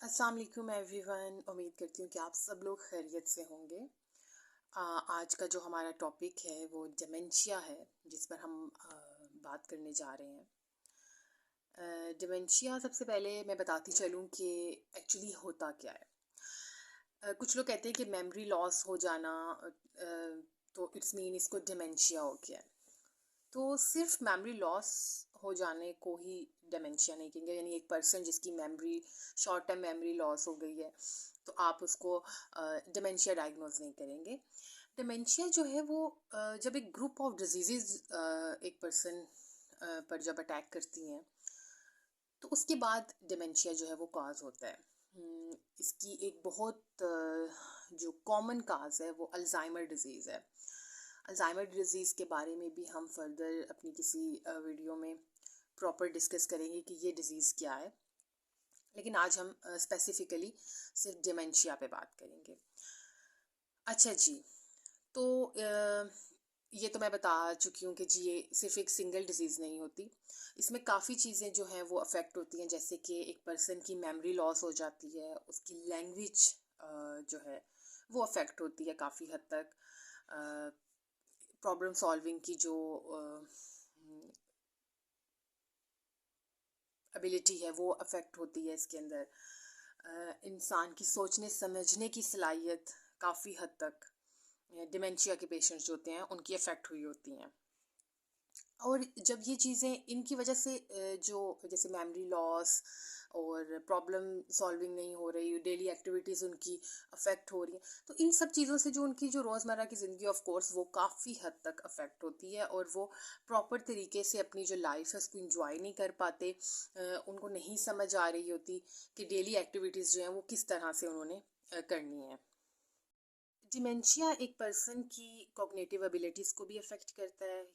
अस्सलाम वालेकुम एवरीवन। उम्मीद करती हूँ कि आप सब लोग खैरियत से होंगे। आज का जो हमारा टॉपिक है वो डिमेंशिया है, जिस पर हम बात करने जा रहे हैं। डिमेंशिया सबसे पहले मैं बताती चलूँ कि एक्चुअली होता क्या है। कुछ लोग कहते हैं कि मेमोरी लॉस हो जाना, तो इट्स मीन इसको डिमेंशिया हो गया है। तो सिर्फ मेमोरी लॉस हो जाने को ही डिमेंशिया नहीं कहेंगे, यानी एक पर्सन जिसकी memory short term memory loss हो गई है तो आप उसको डिमेंशिया डायग्नोज नहीं करेंगे। डिमेंशिया जो है वो जब एक ग्रुप ऑफ डिजीज़ एक पर्सन पर जब अटैक करती हैं तो उसके बाद डिमेंशिया जो है वो कॉज होता है। इसकी एक बहुत जो कॉमन काज है वो अल्जाइमर डिजीज़ है। अल्जाइमर डिजीज़ के बारे में भी हम फर्दर अपनी किसी वीडियो में प्रॉपर डिस्कस करेंगे कि ये डिज़ीज़ क्या है, लेकिन आज हम स्पेसिफिकली सिर्फ डिमेंशिया पे बात करेंगे। अच्छा जी, तो ये तो मैं बता चुकी हूँ कि जी ये सिर्फ एक सिंगल डिजीज़ नहीं होती, इसमें काफ़ी चीज़ें जो हैं वो अफेक्ट होती हैं। जैसे कि एक पर्सन की मेमोरी लॉस हो जाती है, उसकी लैंग्वेज जो है वो अफेक्ट होती है काफ़ी हद तक। प्रॉब्लम सॉल्विंग की जो एबिलिटी है वो अफेक्ट होती है इसके अंदर। इंसान की सोचने समझने की सलाहियत काफ़ी हद तक डिमेंशिया के पेशेंट्स जो होते हैं उनकी अफेक्ट हुई होती हैं। और जब ये चीज़ें इनकी वजह से जो जैसे मेमोरी लॉस और प्रॉब्लम सॉल्विंग नहीं हो रही, डेली एक्टिविटीज़ उनकी अफेक्ट हो रही हैं, तो इन सब चीज़ों से जो उनकी जो रोज़मर्रा की ज़िंदगी ऑफ कोर्स वो काफ़ी हद तक अफेक्ट होती है और वो प्रॉपर तरीके से अपनी जो लाइफ है उसको इंजॉय नहीं कर पाते। उनको नहीं समझ आ रही होती कि डेली एक्टिविटीज़ जो हैं वो किस तरह से उन्होंने करनी है। डिमेंशिया एक पर्सन की कॉग्निटिव एबिलिटीज़ को भी अफेक्ट करता है।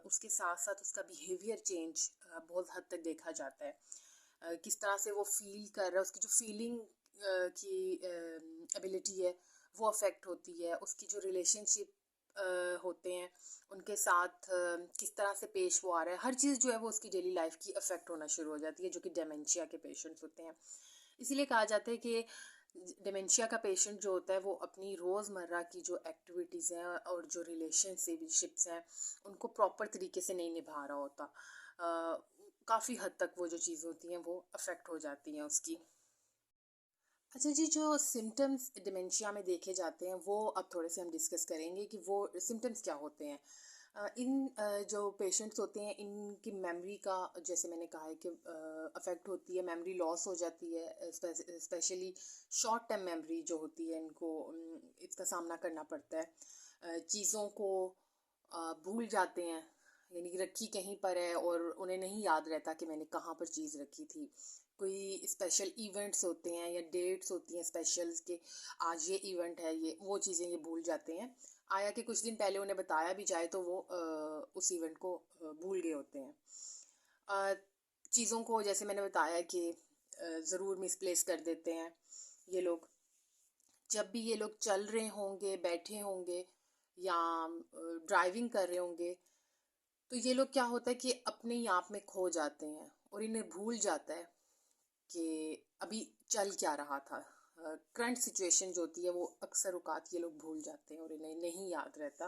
उसके साथ साथ उसका बिहेवियर चेंज बहुत हद तक देखा जाता है। किस तरह से वो फील कर रहा है, उसकी जो फीलिंग की एबिलिटी है वो अफेक्ट होती है। उसकी जो रिलेशनशिप होते हैं उनके साथ किस तरह से पेश वो आ रहा है, हर चीज़ जो है वो उसकी डेली लाइफ की अफेक्ट होना शुरू हो जाती है, जो कि डिमेंशिया के पेशेंट्स होते हैं। इसीलिए कहा जाता है कि डिमेंशिया का पेशेंट जो होता है वो अपनी रोज़मर्रा की जो एक्टिविटीज़ हैं और जो रिलेशनशिप्स हैं उनको प्रॉपर तरीके से नहीं निभा रहा होता। काफ़ी हद तक वो जो चीज़ होती हैं वो अफेक्ट हो जाती हैं उसकी। अच्छा जी, जो सिम्टम्स डिमेंशिया में देखे जाते हैं वो अब थोड़े से हम डिस्कस करेंगे कि वो सिम्टम्स क्या होते हैं। जो पेशेंट्स होते हैं इनकी मेमोरी का, जैसे मैंने कहा है कि अफेक्ट होती है, मेमोरी लॉस हो जाती है। स्पेशली शॉर्ट टर्म मेमोरी जो होती है इनको इसका सामना करना पड़ता है। चीज़ों को भूल जाते हैं, यानी कि रखी कहीं पर है और उन्हें नहीं याद रहता कि मैंने कहाँ पर चीज़ रखी थी। कोई स्पेशल इवेंट्स होते हैं या डेट्स होती हैं स्पेशल के, आज ये इवेंट है, ये वो चीज़ें ये भूल जाते हैं। आया कि कुछ दिन पहले उन्हें बताया भी जाए तो वो उस इवेंट को भूल गए होते हैं। अ, चीज़ों को जैसे मैंने बताया कि ज़रूर मिसप्लेस कर देते हैं ये लोग। जब भी ये लोग चल रहे होंगे, बैठे होंगे या ड्राइविंग कर रहे होंगे, तो ये लोग क्या होता है कि अपने ही आप में खो जाते हैं और इन्हें भूल जाता है कि अभी चल क्या रहा था। करंट सिचुएशन जो होती है वो अक्सर औकात ये लोग भूल जाते हैं और इन्हें नहीं याद रहता।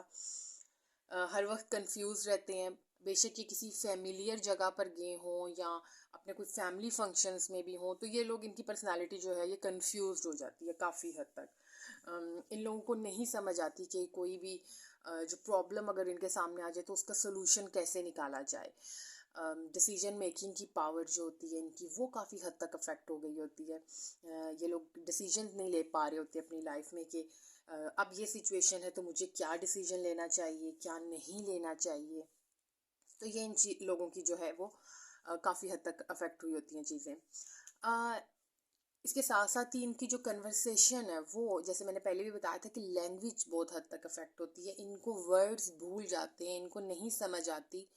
हर वक्त कंफ्यूज रहते हैं। बेशक ये किसी फेमिलियर जगह पर गए हों या अपने कोई फैमिली फंक्शंस में भी हों, तो ये लोग, इनकी पर्सनालिटी जो है ये कंफ्यूज हो जाती है काफ़ी हद तक। इन लोगों को नहीं समझ आती कि कोई भी जो प्रॉब्लम अगर इनके सामने आ जाए तो उसका सोल्यूशन कैसे निकाला जाए। डिसीजन मेकिंग की पावर जो होती है इनकी वो काफ़ी हद तक अफेक्ट हो गई होती है। ये लोग डिसीजन नहीं ले पा रहे होते अपनी लाइफ में कि अब ये सिचुएशन है तो मुझे क्या डिसीजन लेना चाहिए, क्या नहीं लेना चाहिए। तो ये लोगों की जो है वो काफ़ी हद तक अफेक्ट हुई होती हैं चीज़ें। इसके साथ साथ ही इनकी जो कन्वर्सेशन है वो, जैसे मैंने पहले भी बताया था कि लैंग्वेज बहुत हद तक अफेक्ट होती है। इनको वर्ड्स भूल जाते हैं, इनको नहीं समझ आती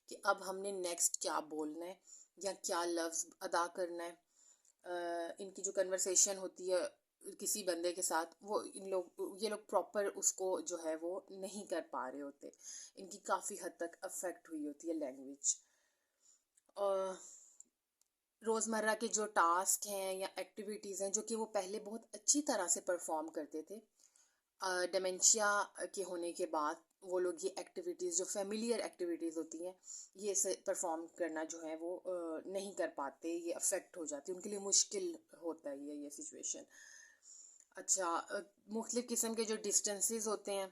कि अब हमने नेक्स्ट क्या बोलना है या क्या लफ्ज़ अदा करना है। इनकी जो कन्वर्सेशन होती है किसी बंदे के साथ, वो ये लोग प्रॉपर उसको जो है वो नहीं कर पा रहे होते। इनकी काफ़ी हद तक अफेक्ट हुई होती है लैंग्वेज। रोज़मर्रा के जो टास्क हैं या एक्टिविटीज़ हैं जो कि वो पहले बहुत अच्छी तरह से परफॉर्म करते थे, डिमेंशिया के होने के बाद वो लोग ये एक्टिविटीज़ जो फेमिलियर एक्टिविटीज़ होती हैं ये से परफॉर्म करना जो है वो नहीं कर पाते, ये अफेक्ट हो जाती है, उनके लिए मुश्किल होता है ये सिचुएशन। अच्छा, मुख्तलिफ़ किस्म के जो डिस्टेंसेस होते हैं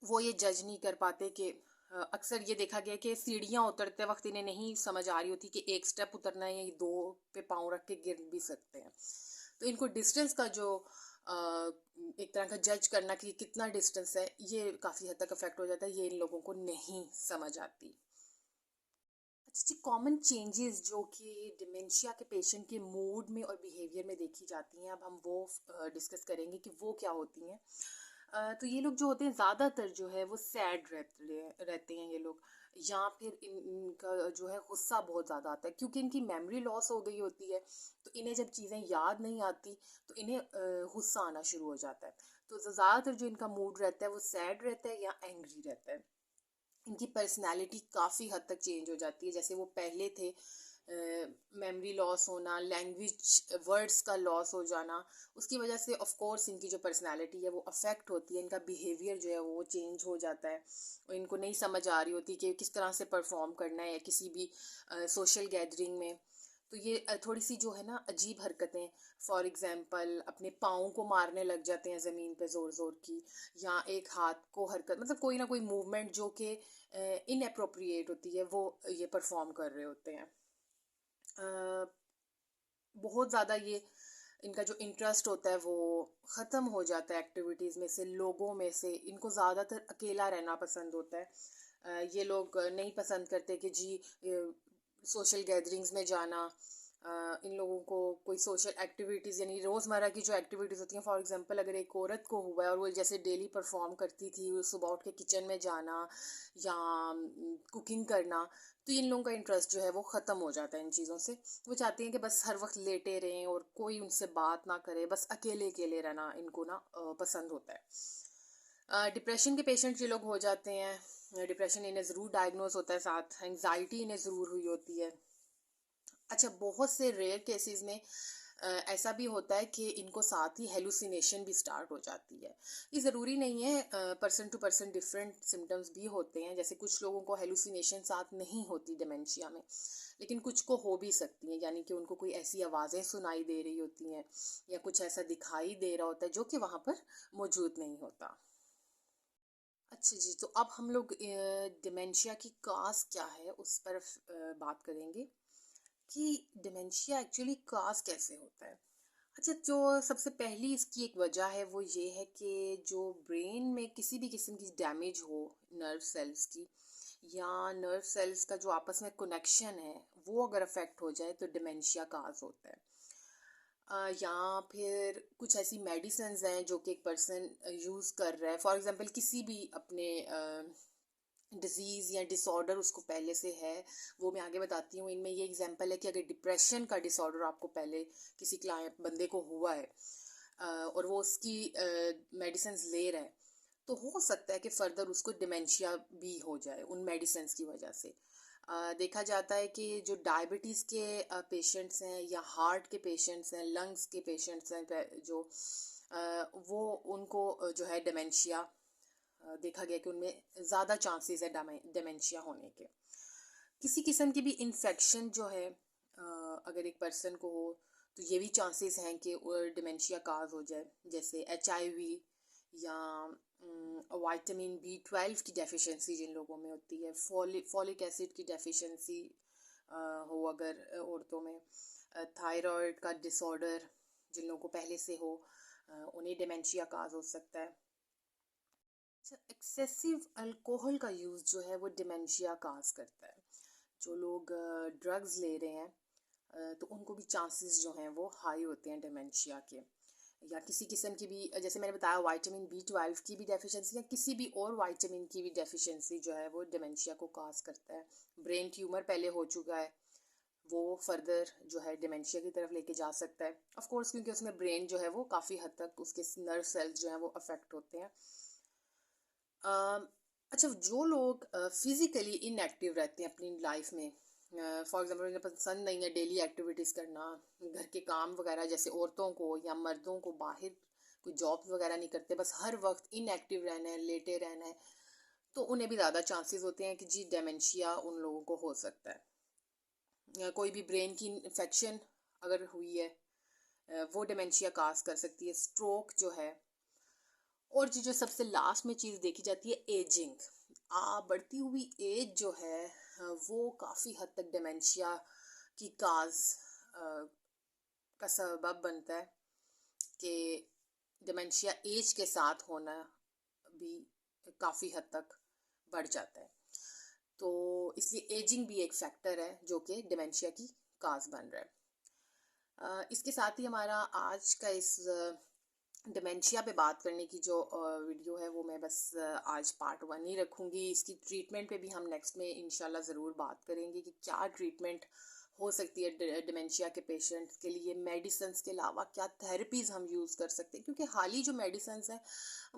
वो ये जज नहीं कर पाते कि अक्सर ये देखा गया कि सीढ़ियाँ उतरते वक्त इन्हें नहीं समझ आ रही होती कि एक स्टेप उतरना है या दो पे पाँव रख के गिर भी सकते हैं। तो इनको डिस्टेंस का जो एक तरह का जज करना कि कितना डिस्टेंस है, ये काफ़ी हद तक अफेक्ट हो जाता है, ये इन लोगों को नहीं समझ आती। अच्छा जी, कॉमन चेंजेस जो कि डिमेंशिया के पेशेंट के मूड में और बिहेवियर में देखी जाती हैं, अब हम वो डिस्कस करेंगे कि वो क्या होती हैं। तो ये लोग जो होते हैं ज़्यादातर जो है वो सैड रहते हैं ये लोग, या फिर इनका जो है गुस्सा बहुत ज़्यादा आता है क्योंकि इनकी मेमोरी लॉस हो गई होती है। तो इन्हें जब चीज़ें याद नहीं आती तो इन्हें गुस्सा आना शुरू हो जाता है। तो ज़्यादातर जो इनका मूड रहता है वो सैड रहता है या एंग्री रहता है। इनकी पर्सनैलिटी काफ़ी हद तक चेंज हो जाती है, जैसे वो पहले थे, मेमोरी लॉस होना, लैंग्वेज वर्ड्स का लॉस हो जाना, उसकी वजह से ऑफ कोर्स इनकी जो पर्सनैलिटी है वो अफेक्ट होती है, इनका बिहेवियर जो है वो चेंज हो जाता है और इनको नहीं समझ आ रही होती कि किस तरह से परफॉर्म करना है किसी भी सोशल गैदरिंग में। तो ये थोड़ी सी जो है ना अजीब हरकतें, फॉर एग्जांपल अपने पाँव को मारने लग जाते हैं ज़मीन पे ज़ोर ज़ोर की, या एक हाथ को हरकत, मतलब कोई ना कोई मूवमेंट जो कि इनअप्रोप्रिएट होती है वो ये परफॉर्म कर रहे होते हैं। अ, बहुत ज़्यादा ये इनका जो इंटरेस्ट होता है वो ख़त्म हो जाता है एक्टिविटीज़ में से, लोगों में से इनको ज़्यादातर अकेला रहना पसंद होता है। ये लोग नहीं पसंद करते कि जी सोशल गैदरिंग्स में जाना। इन लोगों को कोई सोशल एक्टिविटीज़ यानी रोज़मर्रा की जो एक्टिविटीज़ होती हैं, फॉर एग्जांपल अगर एक औरत को हुआ है और वो जैसे डेली परफॉर्म करती थी, सुबह उठ के किचन में जाना या कुकिंग करना, तो इन लोगों का इंटरेस्ट जो है वो ख़त्म हो जाता है इन चीज़ों से। वो चाहते हैं कि बस हर वक्त लेटे रहें और कोई उनसे बात ना करे, बस अकेले अकेले रहना इनको ना पसंद होता है। डिप्रेशन के पेशेंट जो लोग हो जाते हैं, डिप्रेशन इन्हें ज़रूर डायग्नोज होता है, साथ एंग्जाइटी इन्हें ज़रूर हुई होती है। अच्छा, बहुत से रेयर केसेस में ऐसा भी होता है कि इनको साथ ही हेलुसिनेशन भी स्टार्ट हो जाती है। ये ज़रूरी नहीं है, person to person different symptoms भी होते हैं, जैसे कुछ लोगों को हेलुसिनेशन साथ नहीं होती डिमेंशिया में, लेकिन कुछ को हो भी सकती हैं, यानी कि उनको कोई ऐसी आवाज़ें सुनाई दे रही होती हैं या कुछ ऐसा दिखाई दे रहा होता है जो कि वहाँ पर मौजूद नहीं होता। अच्छा जी, तो अब हम लोग डिमेंशिया की काज क्या है उस पर बात करेंगे कि डिमेंशिया एक्चुअली काज कैसे होता है। अच्छा, जो सबसे पहली इसकी एक वजह है वो ये है कि जो ब्रेन में किसी भी किस्म की डैमेज हो नर्व सेल्स की, या नर्व सेल्स का जो आपस में कनेक्शन है वो अगर अफेक्ट हो जाए तो डिमेंशिया काज होता है। या फिर कुछ ऐसी मेडिसिन्स हैं जो कि एक पर्सन यूज़ कर रहा है, फॉर एग्जांपल किसी भी अपने डिजीज़ या डिसऑर्डर उसको पहले से है, वो मैं आगे बताती हूँ। इनमें ये एग्जांपल है कि अगर डिप्रेशन का डिसऑर्डर आपको पहले किसी क्लाइंट बंदे को हुआ है, और वो उसकी मेडिसिन्स ले रहा है, तो हो सकता है कि फर्दर उसको डिमेंशिया भी हो जाए उन मेडिसिन्स की वजह से। देखा जाता है कि जो डायबिटीज़ के पेशेंट्स हैं या हार्ट के पेशेंट्स हैं, लंग्स के पेशेंट्स हैं, जो वो उनको जो है डिमेंशिया, देखा गया कि उनमें ज़्यादा चांसेस है डिमेंशिया होने के। किसी किस्म की भी इन्फेक्शन जो है अगर एक पर्सन को हो तो ये भी चांसेस हैं कि डिमेंशिया काज हो जाए, जैसे HIV या विटामिन B12 की डेफिशिएंसी जिन लोगों में होती है, फॉलिक एसिड की डेफिशिएंसी हो अगर औरतों में, थायराइड का डिसऑर्डर जिन लोगों को पहले से हो, उन्हें डिमेंशिया काज हो सकता है। अच्छा, एक्सेसिव अल्कोहल का यूज़ जो है वो डिमेंशिया काज करता है। जो लोग ड्रग्स ले रहे हैं, तो उनको भी चांसेस जो हैं वो हाई होते हैं डिमेंशिया के, या किसी किस्म की भी, जैसे मैंने बताया विटामिन B12 की भी डेफिशिएंसी या किसी भी और विटामिन की भी डेफिशिएंसी जो है वो डिमेंशिया को काज करता है। ब्रेन ट्यूमर पहले हो चुका है, वो फर्दर जो है डिमेंशिया की तरफ लेके जा सकता है, ऑफ कोर्स क्योंकि उसमें ब्रेन जो है वो काफ़ी हद तक उसके नर्व सेल्स जो हैं वो अफेक्ट होते हैं। अच्छा, जो लोग फिज़िकली इनएक्टिव रहते हैं अपनी लाइफ में, फॉर एग्जांपल उन्हें पसंद नहीं है डेली एक्टिविटीज़ करना, घर के काम वगैरह, जैसे औरतों को या मर्दों को बाहर कोई जॉब वगैरह नहीं करते, बस हर वक्त इनएक्टिव रहना है, लेटे रहना है, तो उन्हें भी ज़्यादा चांसेस होते हैं कि जी डेमेंशिया उन लोगों को हो सकता है। या कोई भी ब्रेन की इन्फेक्शन अगर हुई है, वो डेमेंशिया काज कर सकती है। स्ट्रोक जो है, और जो सबसे लास्ट में चीज़ देखी जाती है एजिंग। बढ़ती हुई एज जो है, वो काफ़ी हद तक डेमेंशिया की काज का सबब बनता है कि डिमेंशिया एज के साथ होना भी काफ़ी हद तक बढ़ जाता है। तो इसलिए एजिंग भी एक फैक्टर है जो कि डिमेंशिया की काज बन रहा है। इसके साथ ही हमारा आज का इस डिमेंशिया पे बात करने की जो वीडियो है वो मैं बस आज पार्ट 1 ही रखूँगी। इसकी ट्रीटमेंट पे भी हम नेक्स्ट में इंशाल्लाह ज़रूर बात करेंगे कि क्या ट्रीटमेंट हो सकती है डिमेंशिया के पेशेंट्स के लिए, मेडिसिन्स के अलावा क्या थेरेपीज़ हम यूज़ कर सकते हैं, क्योंकि हाल ही जो मेडिसिन्स हैं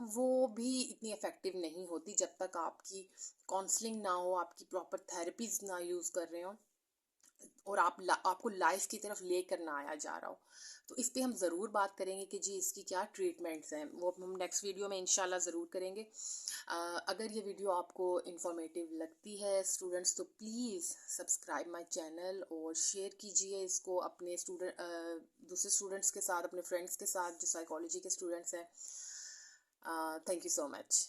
वो भी इतनी इफ़ेक्टिव नहीं होती जब तक आपकी काउंसलिंग ना हो, आपकी प्रॉपर थेरेपीज़ ना यूज़ कर रहे हो और आपको लाइफ की तरफ लेकर ना आया जा रहा हो। तो इस पे हम ज़रूर बात करेंगे कि जी इसकी क्या ट्रीटमेंट्स हैं, वो हम नेक्स्ट वीडियो में इंशाल्लाह ज़रूर करेंगे। अगर ये वीडियो आपको इन्फॉर्मेटिव लगती है स्टूडेंट्स, तो प्लीज़ सब्सक्राइब माय चैनल और शेयर कीजिए इसको अपने दूसरे स्टूडेंट्स के साथ, अपने फ्रेंड्स के साथ जो साइकोलॉजी के स्टूडेंट्स हैं। Thank you so much.